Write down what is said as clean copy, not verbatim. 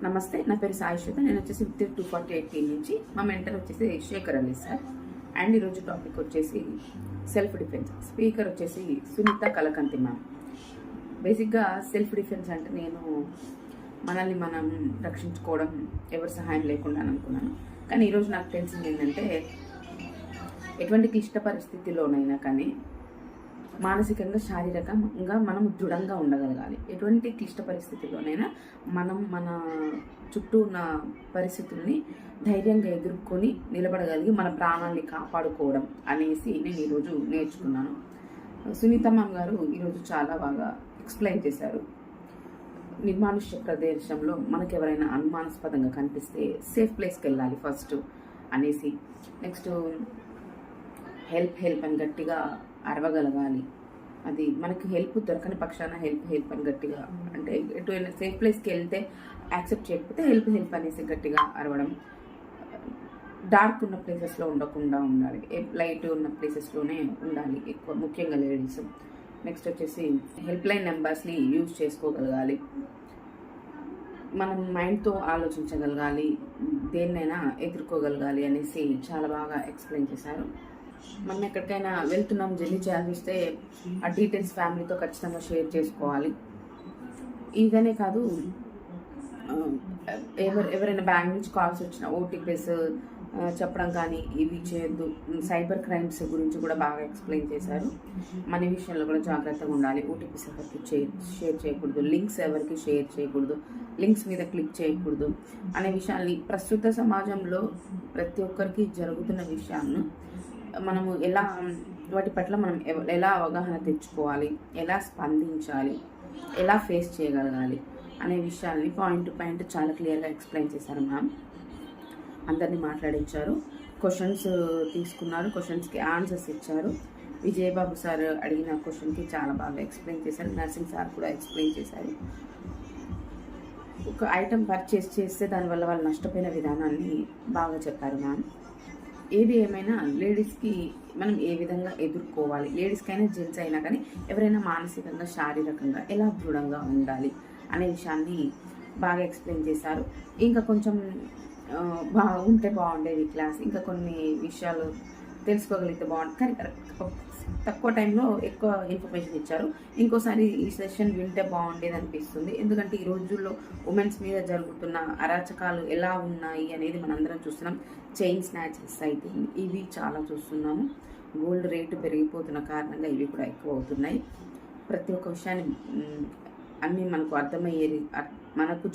నమస్తే, నా పేరు సాయి శ్వేత. నేను వచ్చేసి 248 టీం నుంచి. మా మెంటర్ వచ్చేసి శేఖర్ అలీ సార్. అండ్ ఈరోజు టాపిక్ వచ్చేసి సెల్ఫ్ డిఫెన్స్. స్పీకర్ వచ్చేసి సునీత కలకంతి మ్యామ్. బేసిక్గా సెల్ఫ్ డిఫెన్స్ అంటే నేను మనల్ని మనం రక్షించుకోవడం, ఎవరి సహాయం లేకుండా అనుకున్నాను. కానీ ఈరోజు నాకు తెలిసింది ఏంటంటే, ఎటువంటి క్లిష్ట పరిస్థితిలోనైనా కానీ మానసికంగా, శారీరకంగా మనం దృఢంగా ఉండగలగాలి. ఎటువంటి క్లిష్ట పరిస్థితుల్లోనైనా మనం మన చుట్టూ ఉన్న పరిస్థితుల్ని ధైర్యంగా ఎదుర్కొని నిలబడగలిగి మన ప్రాణాన్ని కాపాడుకోవడం అనేసి నేను ఈరోజు నేర్చుకున్నాను. సునీత మ్యామ్ గారు ఈరోజు చాలా బాగా ఎక్స్ప్లెయిన్ చేశారు. నిర్మానుష్య ప్రదేశంలో మనకు ఎవరైనా అనుమానాస్పదంగా కనిపిస్తే సేఫ్ ప్లేస్కి వెళ్ళాలి ఫస్ట్ అనేసి, నెక్స్ట్ హెల్ప్ అని గట్టిగా అరవగలగాలి. అది మనకి హెల్ప్ దొరకని పక్షాన హెల్ప్ అని గట్టిగా, అంటే ఎటువైనా సేఫ్ ప్లేస్కి వెళ్తే యాక్సెప్ట్ చేయకపోతే హెల్ప్ అనేసి గట్టిగా అరవడం. డార్క్ ఉన్న ప్లేసెస్లో ఉండకుండా ఉండాలి, లైట్ ఉన్న ప్లేసెస్లోనే ఉండాలి ఎక్కువ, ముఖ్యంగా లేడీస్. నెక్స్ట్ వచ్చేసి హెల్ప్ లైన్ నెంబర్స్ని యూజ్ చేసుకోగలగాలి. మనం మైండ్తో ఆలోచించగలగాలి, దేన్నైనా ఎదుర్కోగలగాలి అనేసి చాలా బాగా ఎక్స్ప్లెయిన్ చేశారు. మనం ఎక్కడికైనా వెళ్తున్నాం, జర్నీ చేయాల్సి వస్తే ఆ డీటెయిల్స్ ఫ్యామిలీతో ఖచ్చితంగా షేర్ చేసుకోవాలి. ఇదనే కాదు, ఎవరైనా బ్యాంక్ నుంచి కాల్స్ వచ్చిన ఓటీపీస్ చెప్పడం కానీ ఇవి చేయొద్దు. సైబర్ క్రైమ్స్ గురించి కూడా బాగా ఎక్స్ప్లెయిన్ చేశారు. మనీ విషయంలో కూడా జాగ్రత్తగా ఉండాలి. ఓటీపీస్ ఎవరికి షేర్ చేయకూడదు, లింక్స్ ఎవరికి షేర్ చేయకూడదు, లింక్స్ మీద క్లిక్ చేయకూడదు అనే విషయాల్ని, ప్రస్తుత సమాజంలో ప్రతి ఒక్కరికి జరుగుతున్న విషయాలను మనము వాటి పట్ల మనం ఎలా అవగాహన తెచ్చుకోవాలి, ఎలా స్పందించాలి, ఎలా ఫేస్ చేయగలగాలి అనే విషయాల్ని పాయింట్ టు పాయింట్ చాలా క్లియర్గా ఎక్స్ప్లెయిన్ చేశారు మ్యామ్. అందరినీ మాట్లాడించారు, క్వశ్చన్స్ తీసుకున్నారు, క్వశ్చన్స్కి ఆన్సర్స్ ఇచ్చారు. విజయబాబు సార్ అడిగిన క్వశ్చన్కి చాలా బాగా ఎక్స్ప్లెయిన్ చేశారు. నర్సింగ్ సార్ కూడా ఎక్స్ప్లెయిన్ చేశారు. ఒక ఐటెం పర్చేస్ చేస్తే దానివల్ల వాళ్ళు నష్టపోయిన విధానాన్ని బాగా చెప్పారు మ్యామ్. ఏది ఏమైనా లేడీస్కి మనం ఏ విధంగా ఎదుర్కోవాలి, లేడీస్కైనా జెంట్స్ అయినా కానీ ఎవరైనా మానసికంగా, శారీరకంగా ఎలా దృఢంగా ఉండాలి అనే విషయాన్ని బాగా ఎక్స్ప్లెయిన్ చేశారు. ఇంకా కొంచెం ఉంటే బాగుండేది క్లాస్, ఇంకా కొన్ని విషయాలు తెలుసుకోగలిగితే బాగుంటుంది. కానీ తక్కువ టైంలో ఎక్కువ ఇన్ఫర్మేషన్ ఇచ్చారు. ఇంకోసారి ఈ సెషన్ వింటే బాగుండేది అనిపిస్తుంది. ఎందుకంటే ఈ రోజుల్లో ఉమెన్స్ మీద జరుగుతున్న అరాచకాలు ఎలా ఉన్నాయి అనేది మనందరం చూస్తున్నాం. చైన్ స్నాచెస్ అయితే ఇవి చాలా చూస్తున్నాము. గోల్డ్ రేటు పెరిగిపోతున్న కారణంగా ఇవి కూడా ఎక్కువ అవుతున్నాయి. ప్రతి ఒక్క విషయాన్ని అన్నీ మనకు అర్థమయ్యేది, మనకు